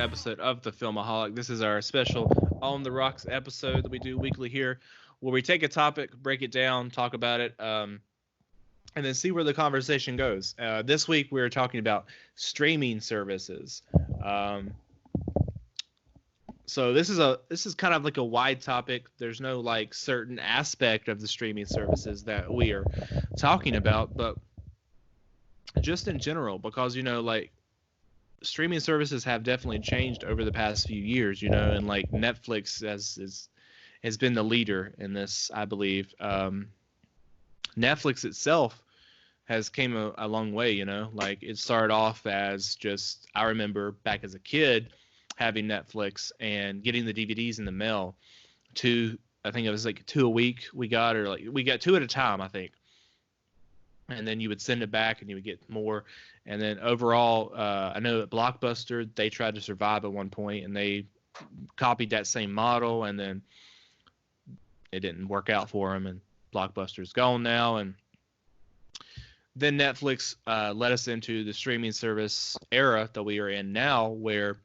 episode of the Filmaholic. This is our special On the Rocks episode that we do weekly here, where we take a topic, break it down, talk about it, and then see where the conversation goes. This week we're talking about streaming services. So this is kind of like a wide topic. There's no like certain aspect of the streaming services that we are talking about, but just in general, because like streaming services have definitely changed over the past few years, and like Netflix has been the leader in this, I believe. Netflix itself has came a long way, like it started off as just, I remember back as a kid having Netflix and getting the DVDs in the mail. I think it was like 2 a week we got, or like we got 2 at a time, I think. And then you would send it back and you would get more. And then overall, I know at Blockbuster, they tried to survive at one point and they copied that same model, and then it didn't work out for them, and Blockbuster's gone now. And then Netflix led us into the streaming service era that we are in now, where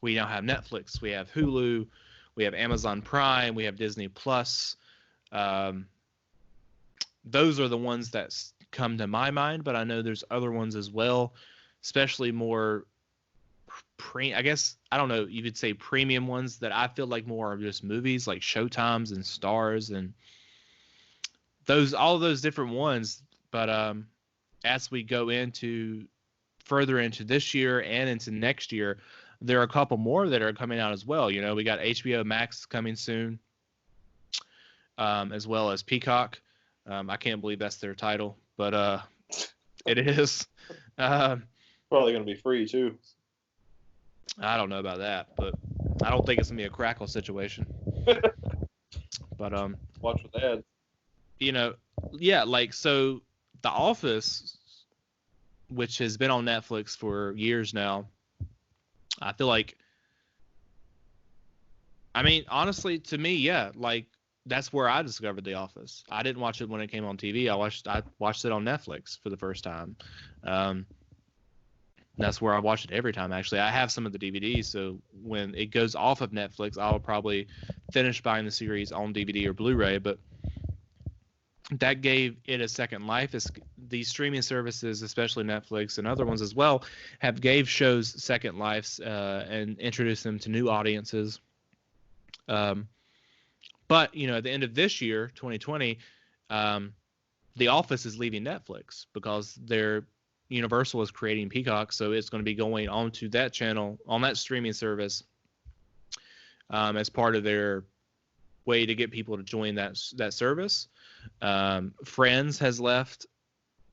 we now have Netflix, we have Hulu, we have Amazon Prime, we have Disney Plus. Those are the ones that come to my mind, but I know there's other ones as well, especially more I guess, I don't know, you could say premium ones that I feel like more are just movies, like Showtimes and Stars and all of those different ones. But as we go further into this year and into next year, there are a couple more that are coming out as well. We got HBO Max coming soon, as well as Peacock. I can't believe that's their title, but it is. Probably going to be free too. I don't know about that, but I don't think it's going to be a Crackle situation. But watch with ads. Yeah, like, so The Office, which has been on Netflix for years now, I feel like, I mean, honestly, to me, yeah, like, that's where I discovered The Office. I didn't watch it when it came on TV. I watched it on Netflix for the first time. That's where I watch it every time, actually. I have some of the DVDs, so when it goes off of Netflix, I'll probably finish buying the series on DVD or Blu-ray, but that gave it a second life. These streaming services, especially Netflix and other ones as well, have gave shows second lives and introduced them to new audiences. But, at the end of this year, 2020, The Office is leaving Netflix because Universal is creating Peacock, so it's going to be going onto that channel, on that streaming service, as part of their way to get people to join that service. Friends has left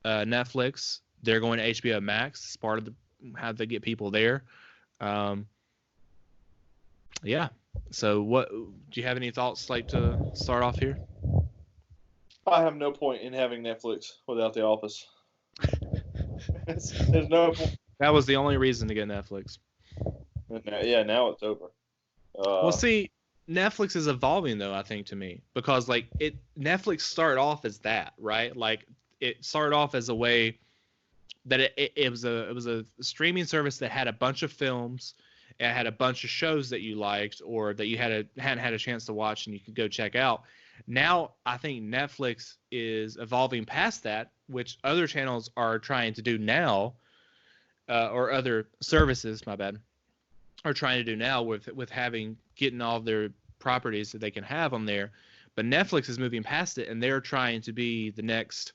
Netflix. They're going to HBO Max. It's part of how they get people there. Yeah. So do you have any thoughts like to start off here? I have no point in having Netflix without The Office. There's no point. That was the only reason to get Netflix. Yeah, now it's over. Well, see, Netflix is evolving though, I think, to me, because like Netflix started off as that, right? Like it started off as a way that it was a streaming service that had a bunch of films. It had a bunch of shows that you liked or that you hadn't had a chance to watch and you could go check out. Now, I think Netflix is evolving past that, which other channels are trying to do now, or other services, my bad, are trying to do now with getting all of their properties that they can have on there. But Netflix is moving past it, and they're trying to be the next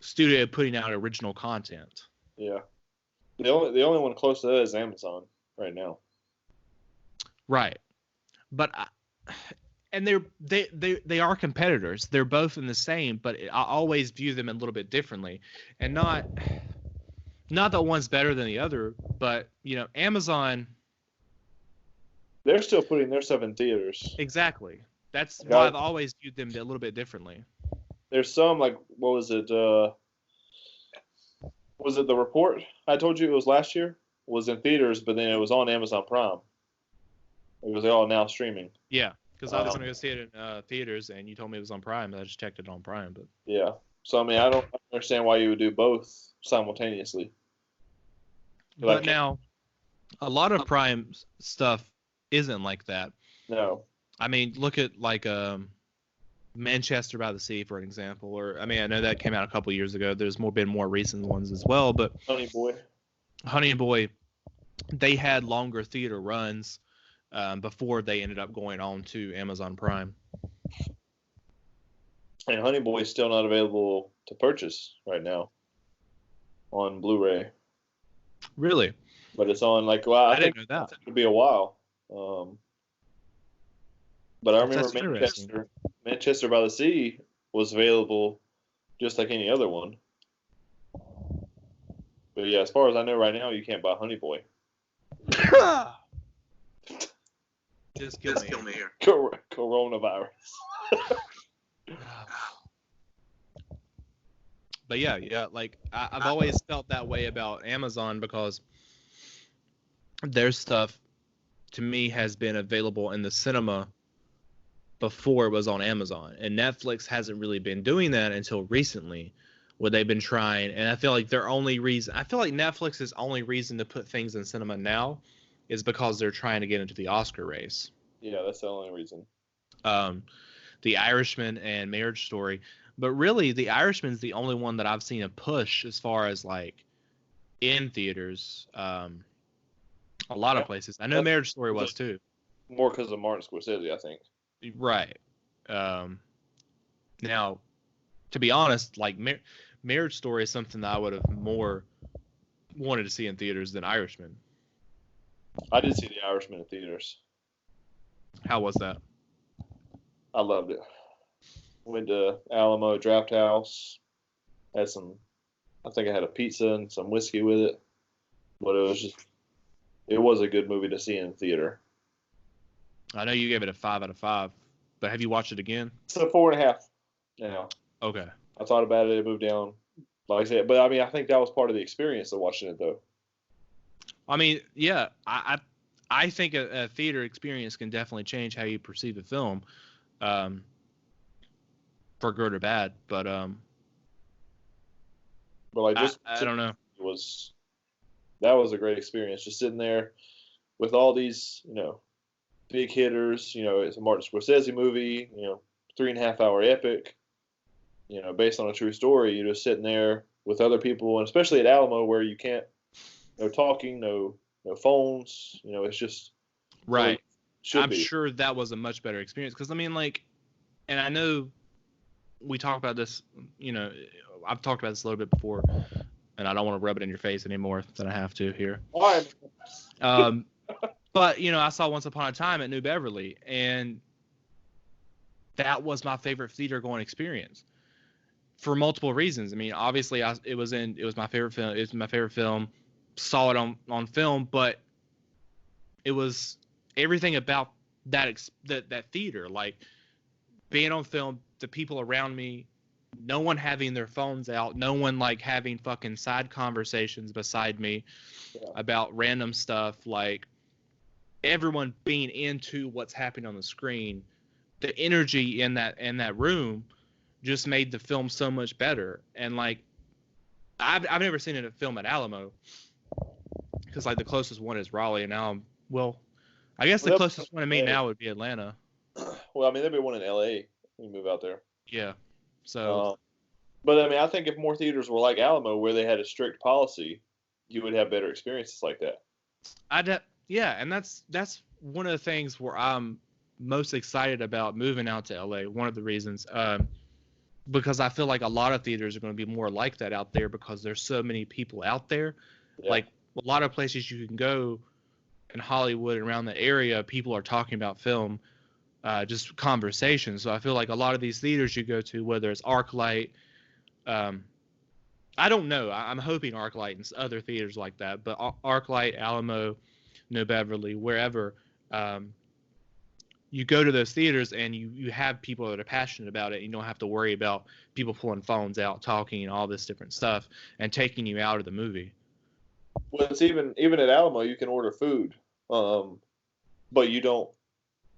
studio putting out original content. Yeah. The only one close to that is Amazon right now. Right. But and they are competitors. They're both in the same, but I always view them a little bit differently, and not that one's better than the other, but Amazon. They're still putting their stuff in theaters. Exactly. That's why I've always viewed them a little bit differently. There's some, like, what was it? Was it The Report? I told you it was last year. It was in theaters, but then it was on Amazon Prime. It was all now streaming. Yeah, because I was going to go see it in theaters, and you told me it was on Prime. I just checked it on Prime, but yeah. So I mean, I don't understand why you would do both simultaneously. But now, A lot of Prime stuff isn't like that. No. I mean, look at like Manchester by the Sea, for an example. Or I mean, I know that came out a couple years ago. There's been more recent ones as well, but Honey Boy. Honey Boy, they had longer theater runs before they ended up going on to Amazon Prime. And Honey Boy is still not available to purchase right now on Blu-ray. Really? But it's on I didn't think know that. it'll be a while. But I remember That's Manchester by the Sea was available just like any other one. But yeah, as far as I know right now, you can't buy Honey Boy. Just kill me here. Coronavirus. But yeah, like I've always felt that way about Amazon because their stuff to me has been available in the cinema before it was on Amazon, and Netflix hasn't really been doing that until recently, where they've been trying. And I feel like Netflix's only reason to put things in cinema now is because they're trying to get into the Oscar race. Yeah, that's the only reason. The Irishman and Marriage Story, but really The Irishman's the only one that I've seen a push as far as like in theaters. A lot of places. I know Marriage Story was too. More because of Martin Scorsese, I think. Right. Now, to be honest, like Marriage Story is something that I would have more wanted to see in theaters than Irishman. I did see The Irishman in theaters. How was that? I loved it. Went to Alamo Draft House. I think I had a pizza and some whiskey with it. But it was a good movie to see in theater. I know you gave it a 5 out of 5, but have you watched it again? It's a 4.5 now. Okay. I thought about it. It moved down, like I said. But I mean, I think that was part of the experience of watching it, though. I mean, yeah, I think a theater experience can definitely change how you perceive a film, for good or bad. But like I don't know. That was a great experience, just sitting there with all these, big hitters. It's a Martin Scorsese movie. 3.5 hour epic. Based on a true story. You're just sitting there with other people, and especially at Alamo, where you can't, no talking, no phones. It's just right. I'm sure that was a much better experience because I mean, like, and I know we talked about this. I've talked about this a little bit before, and I don't want to rub it in your face any more than I have to here. Why? But I saw Once Upon a Time at New Beverly, and that was my favorite theater going experience for multiple reasons. I mean, obviously, it was my favorite film. It's my favorite film. Saw it on film, but it was everything about that theater, like being on film, the people around me, no one having their phones out, no one like having fucking side conversations beside me about random stuff, like everyone being into what's happening on the screen. The energy in that room just made the film so much better. And like I've never seen a film at Alamo because like the closest one is Raleigh, and now I guess the closest one to me now would be Atlanta. Well, I mean, there'd be one in L.A. when you move out there. Yeah. So. But I mean, I think if more theaters were like Alamo, where they had a strict policy, you would have better experiences like that. Yeah, and that's one of the things where I'm most excited about moving out to LA. One of the reasons, because I feel like a lot of theaters are going to be more like that out there because there's so many people out there. Yeah. Like a lot of places you can go in Hollywood and around the area, people are talking about film, just conversations. So I feel like a lot of these theaters you go to, whether it's ArcLight, I don't know. I'm hoping ArcLight and other theaters like that, but ArcLight, Alamo, New Beverly, wherever, you go to those theaters and you have people that are passionate about it. You don't have to worry about people pulling phones out, talking, and all this different stuff, and taking you out of the movie. Well, it's even at Alamo, you can order food, but you don't.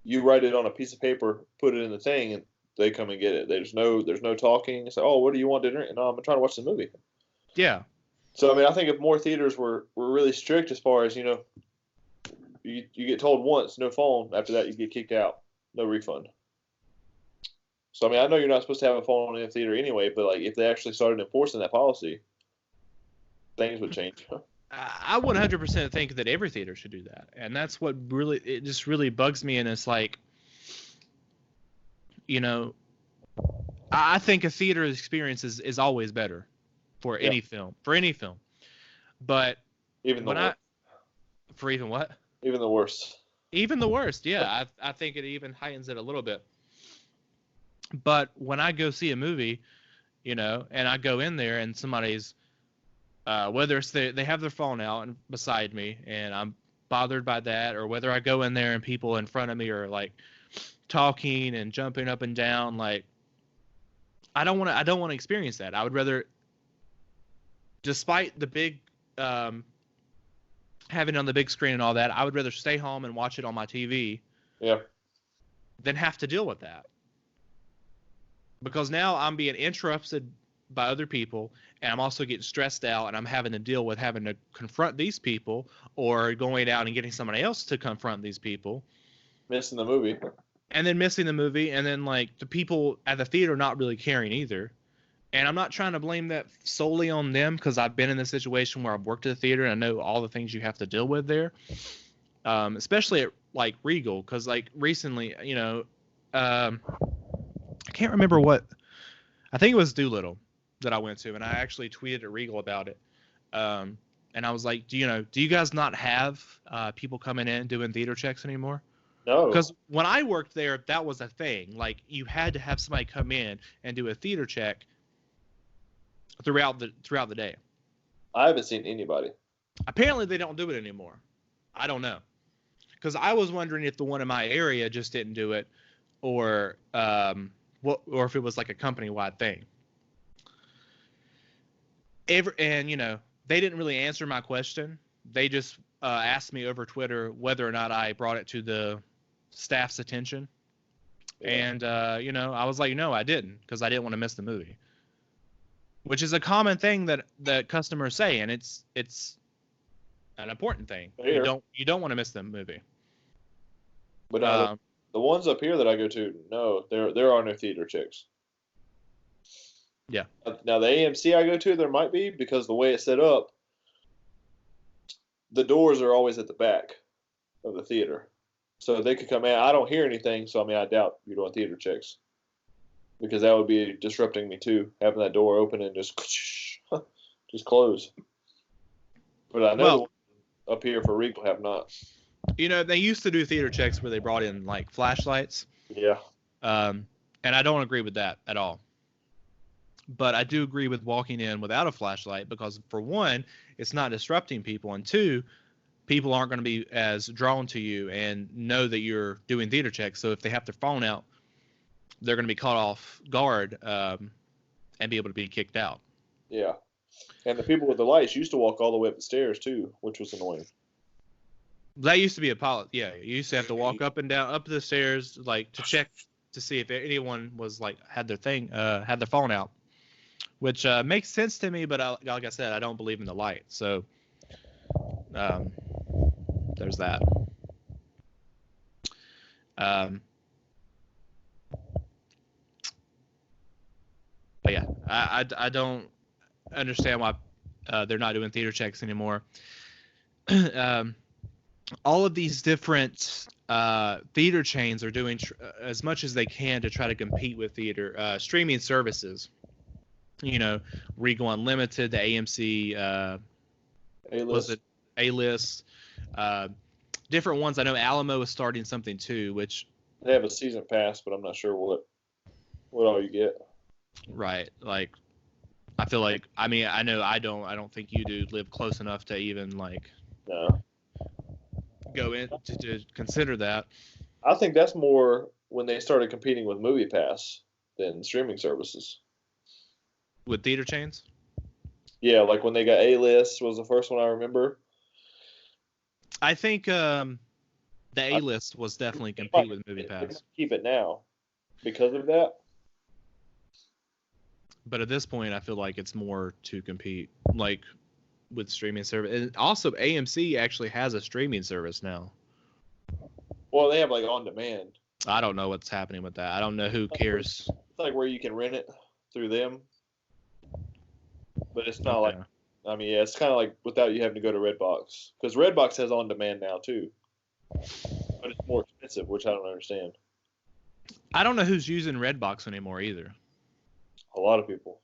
You write it on a piece of paper, put it in the thing, and they come and get it. There's no talking. It's like, oh, what do you want to drink? No, I'm trying to watch the movie. Yeah. So I mean, I think if more theaters were really strict as far as you get told once, no phone. After that, you get kicked out, no refund. So I mean, I know you're not supposed to have a phone in the theater anyway, but like if they actually started enforcing that policy, things would change. I 100% think that every theater should do that, and that's what it just really bugs me. And it's like, you know, I think a theater experience is always better for any film, But even the worst. For even what? Even the worst. Even the worst, yeah. I think it even heightens it a little bit. But when I go see a movie, you know, and I go in there and somebody's, whether it's they have their phone out and beside me and I'm bothered by that, or whether I go in there and people in front of me are like talking and jumping up and down, like I don't want to experience that. I would rather, despite the big having it on the big screen and all that, I would rather stay home and watch it on my TV. Yeah. Than have to deal with that. Because now I'm being interrupted by other people, and I'm also getting stressed out, and I'm having to deal with having to confront these people, or going out and getting somebody else to confront these people. Missing the movie. And then missing the movie, and then like the people at the theater not really caring either. And I'm not trying to blame that solely on them, because I've been in the situation where I've worked at the theater and I know all the things you have to deal with there. Especially at like Regal, because like recently, you know, I can't remember what, I think it was Doolittle that I went to, and I actually tweeted at Regal about it. And I was like, do you guys not have people coming in doing theater checks anymore? No. Because when I worked there, that was a thing. Like, you had to have somebody come in and do a theater check throughout the day. I haven't seen anybody. Apparently, they don't do it anymore. I don't know. Because I was wondering if the one in my area just didn't do it, or if it was like a company-wide thing. And you know, they didn't really answer my question. They just asked me over Twitter whether or not I brought it to the staff's attention. Yeah. And you know, I was like, no, I didn't, because I didn't want to miss the movie. Which is a common thing that customers say, and it's an important thing. Here. You don't want to miss the movie. But the ones up here that I go to, no, there are no theater checks. Yeah. Now the AMC I go to, there might be, because the way it's set up, the doors are always at the back of the theater, so they could come in. I don't hear anything, so I mean, I doubt you're doing theater checks, because that would be disrupting me too, having that door open and just close. But I know up here for Regal have not. You know, they used to do theater checks where they brought in like flashlights. Yeah. And I don't agree with that at all. But I do agree with walking in without a flashlight, because for one, it's not disrupting people, and two, people aren't going to be as drawn to you and know that you're doing theater checks. So if they have their phone out, they're going to be caught off guard and be able to be kicked out. Yeah. And the people with the lights used to walk all the way up the stairs too, which was annoying. That used to be a policy. Yeah, you used to have to walk up and down, up the stairs, like to check to see if anyone was like had their phone out, which makes sense to me. But like I said, I don't believe in the light, so there's that. But yeah, I don't understand why they're not doing theater checks anymore. All of these different theater chains are doing as much as they can to try to compete with theater streaming services. You know, Regal Unlimited, the AMC, A-List, different ones. I know Alamo is starting something too, which they have a season pass, but I'm not sure what all you get. Right, like I feel like, I mean, I know I don't think you do live close enough to even like go in to consider that. I think that's more when they started competing with MoviePass than streaming services. With theater chains? Yeah, like when they got A-List was the first one I remember. I think the A-List was definitely compete with MoviePass. Keep it now because of that. But at this point, I feel like it's more to compete, like with streaming service. And also, AMC actually has a streaming service now. Well, they have like on demand. I don't know what's happening with that. I don't know who cares. It's like where you can rent it through them, but it's not Okay. like. I mean, yeah, it's kind of like without you having to go to Redbox, because Redbox has on demand now too, but it's more expensive, which I don't understand. I don't know who's using Redbox anymore either. A lot of people.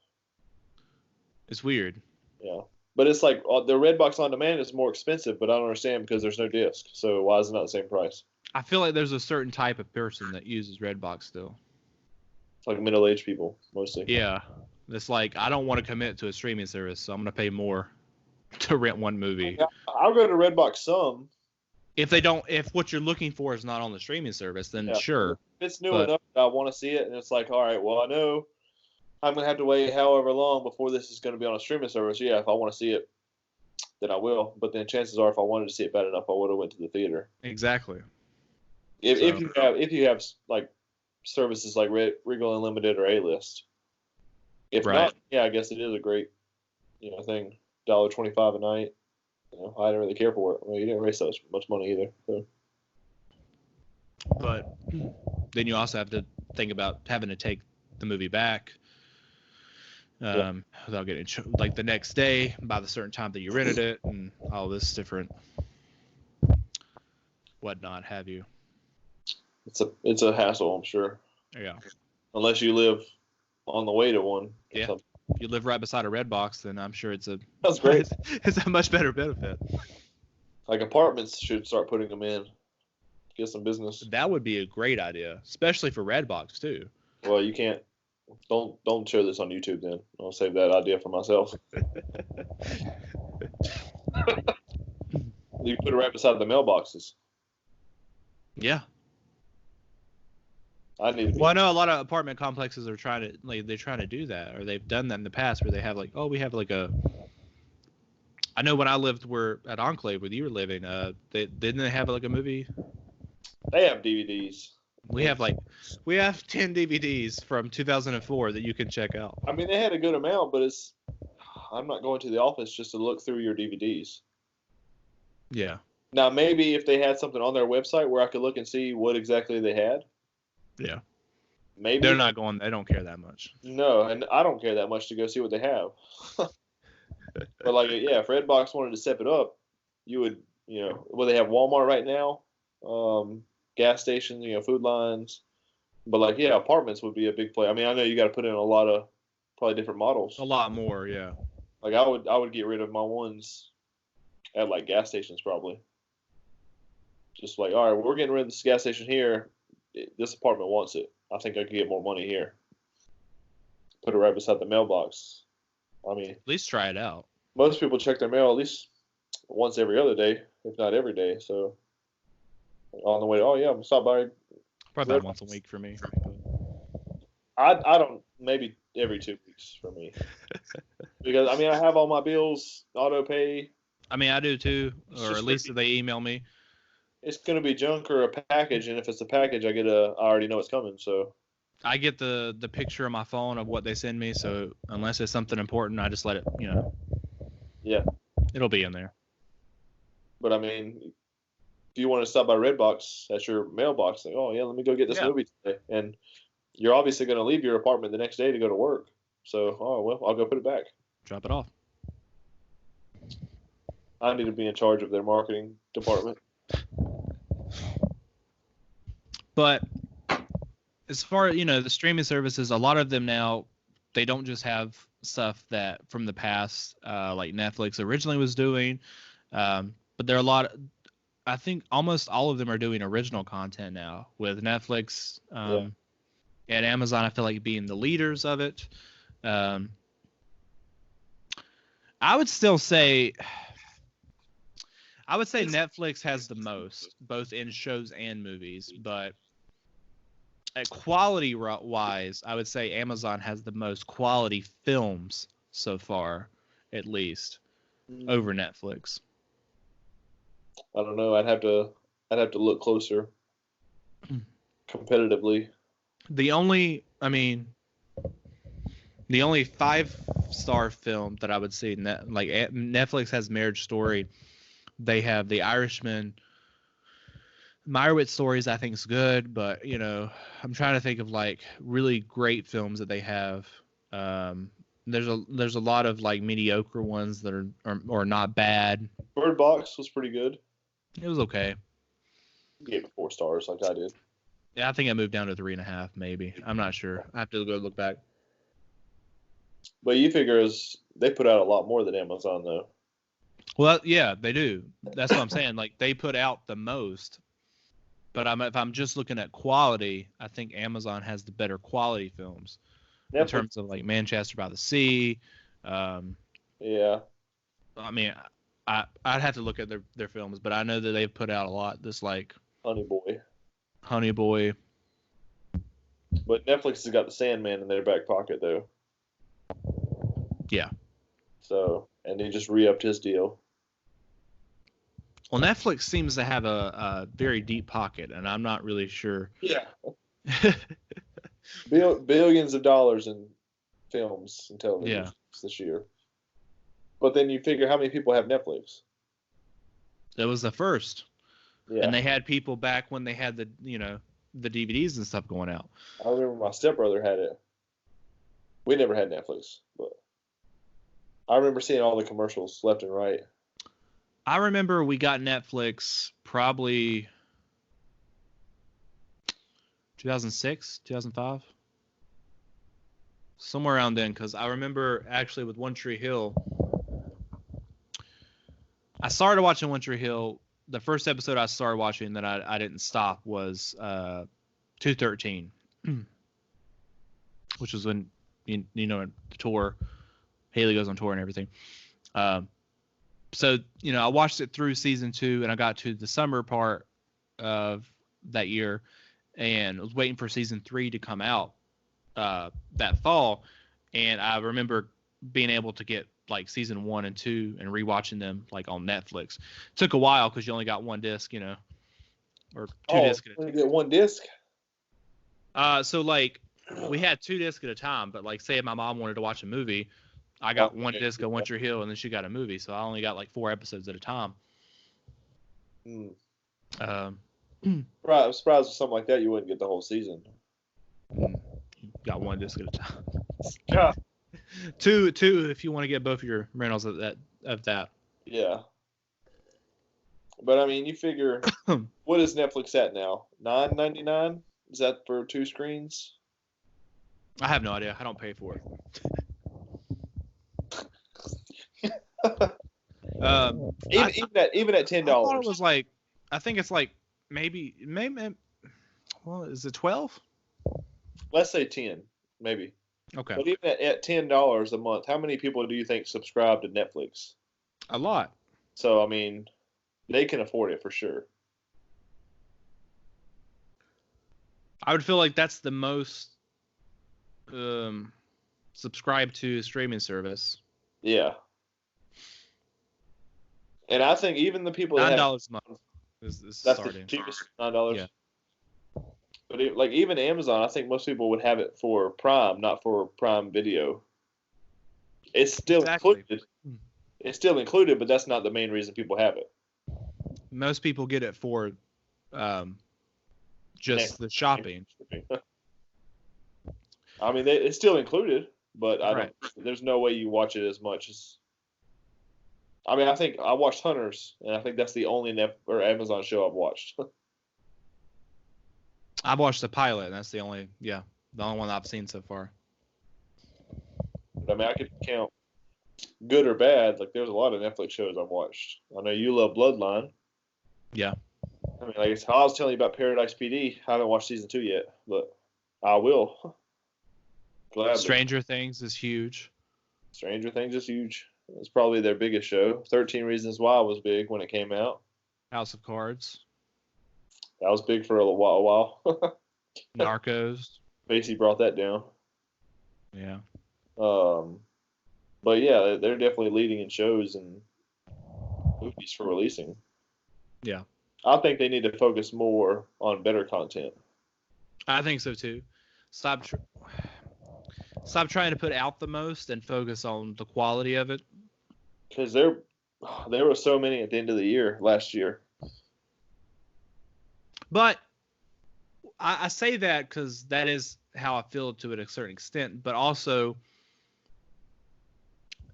It's weird. Yeah, but it's like the Redbox on demand is more expensive, but I don't understand because there's no disc. So why is it not the same price? I feel like there's a certain type of person that uses Redbox still. It's like middle-aged people mostly. Yeah. It's like, I don't want to commit to a streaming service, so I'm going to pay more to rent one movie. I'll go to Redbox some. If what you're looking for is not on the streaming service, then sure. If it's new enough that I want to see it, and it's like, all right, well, I know I'm going to have to wait however long before this is going to be on a streaming service. Yeah, if I want to see it, then I will. But then chances are, if I wanted to see it bad enough, I would have went to the theater. Exactly. If you have like services like Regal Unlimited or A-List. If not, yeah, I guess it is a great, thing. $1.25 a night. I didn't really care for it. Well, you didn't raise so much money either. So. But then you also have to think about having to take the movie back without getting like the next day by the certain time that you rented it and all this different whatnot have you. It's a hassle, I'm sure. Yeah. Unless you live on the way to one. Yeah. If you live right beside a Redbox, then I'm sure that's great. It's a much better benefit. Like apartments should start putting them in. Get some business. That would be a great idea, especially for Redbox too. Well, you can't. Don't share this on YouTube then. I'll save that idea for myself. You put it right beside the mailboxes. Yeah. I know a lot of apartment complexes are trying to do that, or they've done that in the past, where they have like, we have like a. I know when I lived at Enclave where you were living, didn't they have like a movie? They have DVDs. We have 10 DVDs from 2004 that you can check out. I mean, they had a good amount, but I'm not going to the office just to look through your DVDs. Yeah. Now, maybe if they had something on their website where I could look and see what exactly they had. Yeah. Maybe. They're not going, they don't care that much. No, and I don't care that much to go see what they have. But like, yeah, if Redbox wanted to step it up, you would, they have Walmart right now, gas stations, food lines. But like, yeah, apartments would be a big play. I mean, I know you got to put in a lot of probably different models. A lot more, yeah. Like I would get rid of my ones at like gas stations probably. Just like, all right, we're getting rid of this gas station here. This apartment wants it. I think I could get more money here. Put it right beside the mailbox. I mean, at least try it out. Most people check their mail at least once every other day, if not every day. So on the way, I'm gonna stop by. Probably about once a week for me. I don't, maybe every 2 weeks for me. Because I mean, I have all my bills auto pay. I mean, I do too, or at least they email me. It's gonna be junk or a package, and if it's a package, I already know it's coming. So I get the picture on my phone of what they send me. So unless it's something important, I just let it, Yeah. It'll be in there. But I mean, if you want to stop by Redbox at your mailbox, like, let me go get this movie today, and you're obviously going to leave your apartment the next day to go to work. So, I'll go put it back. Drop it off. I need to be in charge of their marketing department. But as far as, the streaming services, a lot of them now, they don't just have stuff that from the past, like Netflix originally was doing, but there are a lot of, I think almost all of them are doing original content now with Netflix and Amazon. I feel like being the leaders of it. I would say Netflix has the most, both in shows and movies, but quality wise, I would say Amazon has the most quality films so far, at least, over Netflix. I don't know. I'd have to look closer competitively. The only 5-star film that I would say, Netflix has Marriage Story. They have The Irishman. Meyerowitz Stories I think is good, but I'm trying to think of like really great films that they have. There's a lot of like mediocre ones that are not bad. Bird Box was pretty good. It was okay. Gave it 4 stars like I did. Yeah, I think I moved down to 3.5 maybe. I'm not sure. I have to go look back. But you figure they put out a lot more than Amazon though. Well, yeah, they do. That's what I'm saying. Like they put out the most. But if I'm just looking at quality, I think Amazon has the better quality films in terms of like Manchester by the Sea. Yeah. I mean, I'd have to look at their films, but I know that they've put out a lot. This like Honey Boy. But Netflix has got the Sandman in their back pocket though. Yeah. So, and he just re-upped his deal. Well, Netflix seems to have a very deep pocket, and I'm not really sure. Yeah. Billions of dollars in films and television this year. But then you figure how many people have Netflix? It was the first. Yeah. And they had people back when they had the DVDs and stuff going out. I remember my stepbrother had it. We never had Netflix, but I remember seeing all the commercials left and right. I remember we got Netflix probably 2006, 2005. Somewhere around then, because I remember actually with One Tree Hill, I started watching One Tree Hill. The first episode I started watching that I didn't stop was 213, which was when, the tour, Haley goes on tour and everything. So, I watched it through season 2 and I got to the summer part of that year and was waiting for season 3 to come out that fall. And I remember being able to get like season 1 and 2 and rewatching them like on Netflix. Took a while because you only got one disc, or two discs. You get one disc? So like we had 2 discs at a time, but like say if my mom wanted to watch a movie, I got one disc of One Tree Hill, and then she got a movie, so I only got like 4 episodes at a time. I'm surprised with something like that you wouldn't get the whole season. Got one disc at a time. Yeah. Two if you want to get both of your rentals of that. Yeah. But I mean, you figure, what is Netflix at now? $9.99? Is that for 2 screens? I have no idea. I don't pay for it. Even at $10. I thought it was like, I think it's like maybe. Well, is it 12? Let's say 10, maybe. Okay. But even at $10 a month, how many people do you think subscribe to Netflix? A lot. So I mean, they can afford it for sure. I would feel like that's the most subscribed to streaming service. Yeah. And I think even the people that $9 a month is that's starting. the cheapest, $9. Yeah. But even Amazon, I think most people would have it for Prime, not for Prime Video. It's still included. It's still included, but that's not the main reason people have it. Most people get it for just the shopping. I mean, it's still included, but there's no way you watch it as much as. I mean, I think I watched Hunters, and I think that's the only Amazon show I've watched. I've watched the pilot, and that's the only one I've seen so far. But, I mean, I could count good or bad. Like, there's a lot of Netflix shows I've watched. I know you love Bloodline. Yeah. I mean, like I was telling you about Paradise PD. I haven't watched season 2 yet, but I will. Gladly. Stranger Things is huge. Stranger Things is huge. It's probably their biggest show. 13 Reasons Why was big when it came out. House of Cards. That was big for a while. Narcos. Basically brought that down. Yeah. But yeah, they're definitely leading in shows and movies for releasing. Yeah. I think they need to focus more on better content. I think so too. Stop trying to put out the most and focus on the quality of it. Because there were so many at the end of the year last year. But I say that because that is how I feel to a certain extent. But also,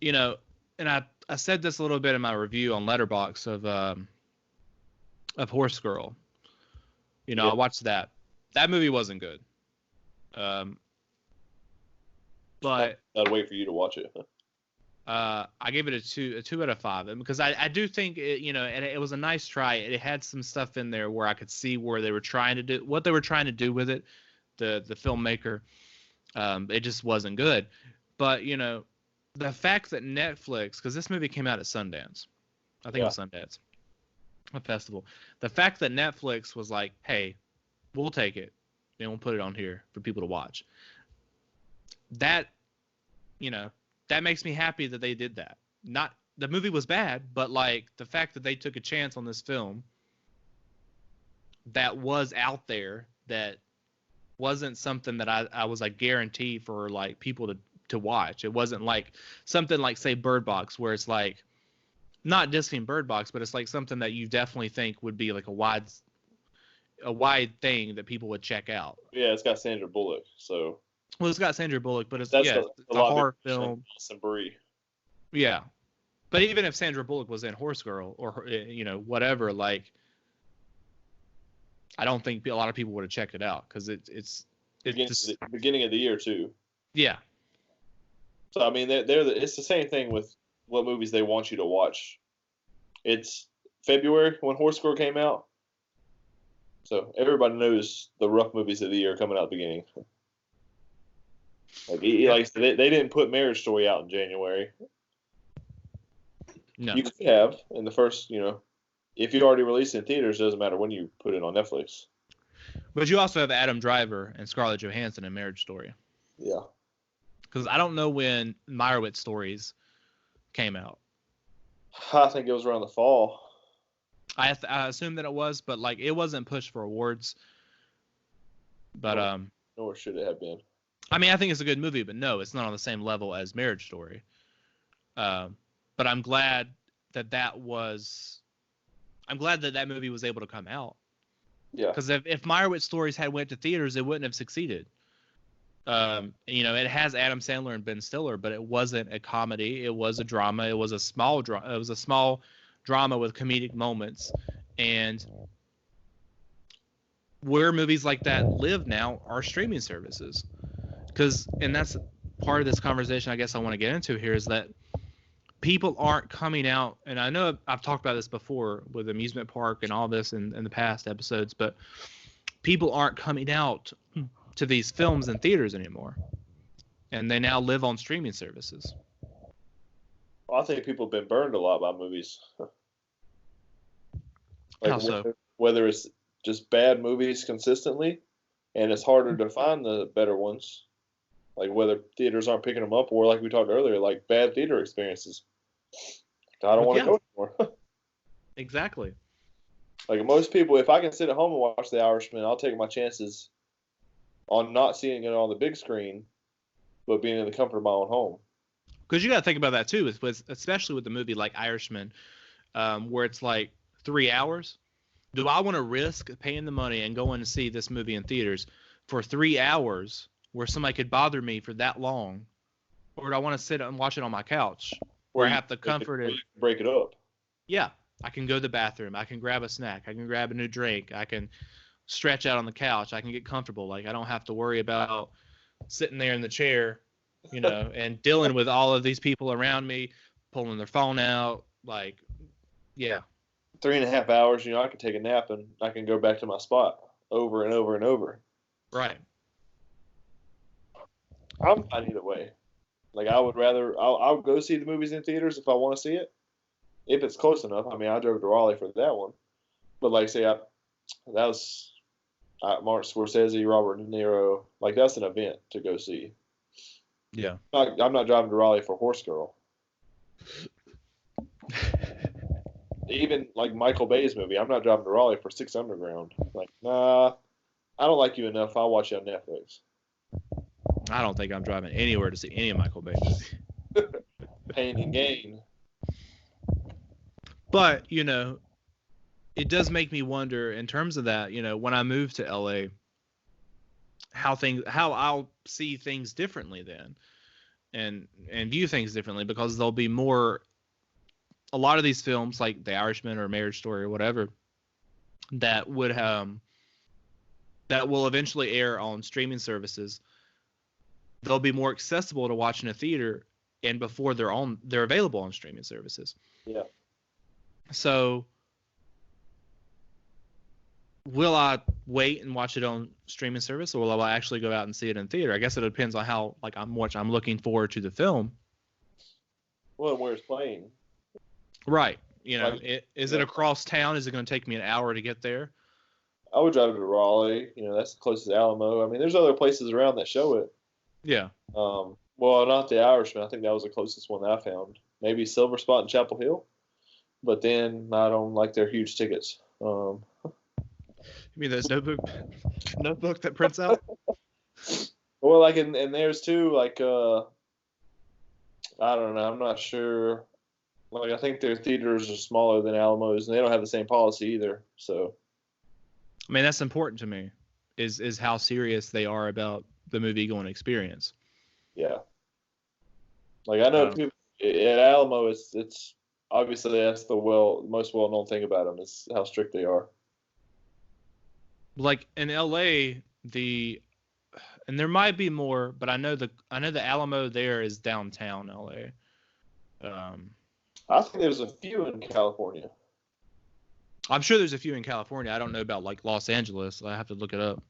you know, and I said this a little bit in my review on Letterboxd of Horse Girl. You know, Yeah. I watched that. That movie wasn't good. But I'd wait for you to watch it. I gave it a 2 out of 5, because I do think it, and it was a nice try. It had some stuff in there where I could see where they were trying to do what they were trying to do with it. The filmmaker, it just wasn't good. But the fact that Netflix, because this movie came out at Sundance, I think it was Sundance, a festival. The fact that Netflix was like, hey, we'll take it and we'll put it on here for people to watch. That, that makes me happy that they did that. Not the movie was bad, but like the fact that they took a chance on this film that was out there, that wasn't something that I was like guaranteed for like people to watch. It wasn't like something like, say, Bird Box, where it's like not dissing Bird Box, but it's like something that you definitely think would be like a wide thing that people would check out. Yeah, it's got Sandra Bullock, so. Well, it's got Sandra Bullock, but it's a a horror film. Some Brie. Yeah, but even if Sandra Bullock was in Horse Girl or whatever, like, I don't think a lot of people would have checked it out because it's beginning of the year too. Yeah. So I mean, it's the same thing with what movies they want you to watch. It's February when Horse Girl came out, so everybody knows the rough movies of the year coming out at the beginning. Like they didn't put Marriage Story out in January. No. You could have in the first, if you already released it in theaters, it doesn't matter when you put it on Netflix. But you also have Adam Driver and Scarlett Johansson in Marriage Story. Yeah. Because I don't know when Meyerowitz Stories came out. I think it was around the fall. I assume that it was, but like it wasn't pushed for awards. But nor should it have been. I mean, I think it's a good movie, but no, it's not on the same level as Marriage Story. But I'm glad that movie was able to come out. Yeah. Because if Meyerowitz Stories had went to theaters, it wouldn't have succeeded. It has Adam Sandler and Ben Stiller, but it wasn't a comedy. It was a drama. It was a small drama with comedic moments. And where movies like that live now are streaming services. And that's part of this conversation I guess I want to get into here, is that people aren't coming out, and I know I've talked about this before with amusement park and all this in the past episodes, but people aren't coming out to these films in theaters anymore, and they now live on streaming services. Well, I think people have been burned a lot by movies. How so? Whether it's just bad movies consistently, and it's harder to find the better ones, like whether theaters aren't picking them up, or like we talked earlier, like bad theater experiences. I don't want to go anymore. Exactly. Like most people, if I can sit at home and watch The Irishman, I'll take my chances on not seeing it on the big screen, but being in the comfort of my own home. Because you got to think about that too, especially with the movie like Irishman, where it's like 3 hours. Do I want to risk paying the money and going to see this movie in theaters for 3 hours where somebody could bother me for that long? Or do I want to sit and watch it on my couch where I have the comfort and break it up? Yeah. I can go to the bathroom. I can grab a snack. I can grab a new drink. I can stretch out on the couch. I can get comfortable. Like, I don't have to worry about sitting there in the chair, and dealing with all of these people around me pulling their phone out. Like, yeah. 3.5 hours, I can take a nap and I can go back to my spot over and over and over. Right. I'm fine either way. Like, I'll go see the movies in theaters if I want to see it, if it's close enough. I mean, I drove to Raleigh for that one, but like, say, that was Martin Scorsese, Robert De Niro. Like, that's an event to go see. Yeah. I'm not driving to Raleigh for Horse Girl. Even like Michael Bay's movie, I'm not driving to Raleigh for Six Underground. Like, nah, I don't like you enough. I'll watch it on Netflix. I don't think I'm driving anywhere to see any of Michael Bay movies. Pain and Gain. But, it does make me wonder in terms of that, when I move to LA, how I'll see things differently then, and view things differently, because there'll be more, a lot of these films like The Irishman or Marriage Story or whatever that will eventually air on streaming services. They'll be more accessible to watch in a theater, and before they're available on streaming services. Yeah. So will I wait and watch it on streaming service, or will I actually go out and see it in theater? I guess it depends on how much I'm looking forward to the film. Well, where it's playing. Right. Is it across town? Is it going to take me an hour to get there? I would drive to Raleigh. That's the closest Alamo. I mean, there's other places around that show it. Yeah. Well, not The Irishman. I think that was the closest one that I found. Maybe Silver Spot in Chapel Hill. But then I don't like their huge tickets. You mean those notebook that prints out? Well, like and there's too, like I don't know, I'm not sure. Like, I think their theaters are smaller than Alamo's, and they don't have the same policy either. So, I mean, that's important to me. Is how serious they are about the movie going experience. Yeah. Like, I know people at Alamo, it's obviously that's the most well known thing about them is how strict they are. Like in LA, and there might be more, but I know the Alamo there is downtown LA. I think there's a few in California. I'm sure there's a few in California. I don't know about like Los Angeles. I have to look it up.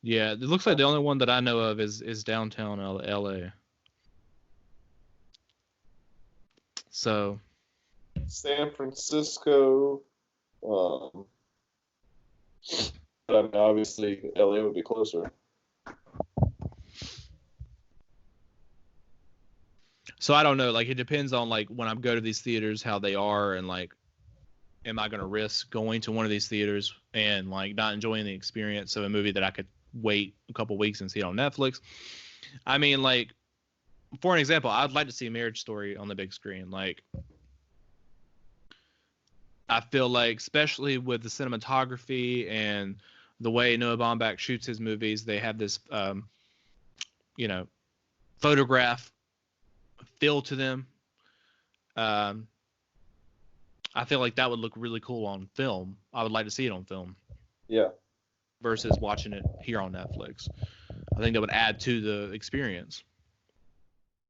Yeah, it looks like the only one that I know of is downtown LA. So, San Francisco. But I mean, obviously, LA would be closer. So I don't know. Like, it depends on like when I go to these theaters, how they are, and like, am I going to risk going to one of these theaters and like not enjoying the experience of a movie that I could wait a couple weeks and see it on Netflix? I mean, like, for an example, I'd like to see Marriage Story on the big screen. Like, I feel like, especially with the cinematography and the way Noah Baumbach shoots his movies, they have this, photograph feel to them. I feel like that would look really cool on film. I would like to see it on film. Yeah. Versus watching it here on Netflix. I think that would add to the experience.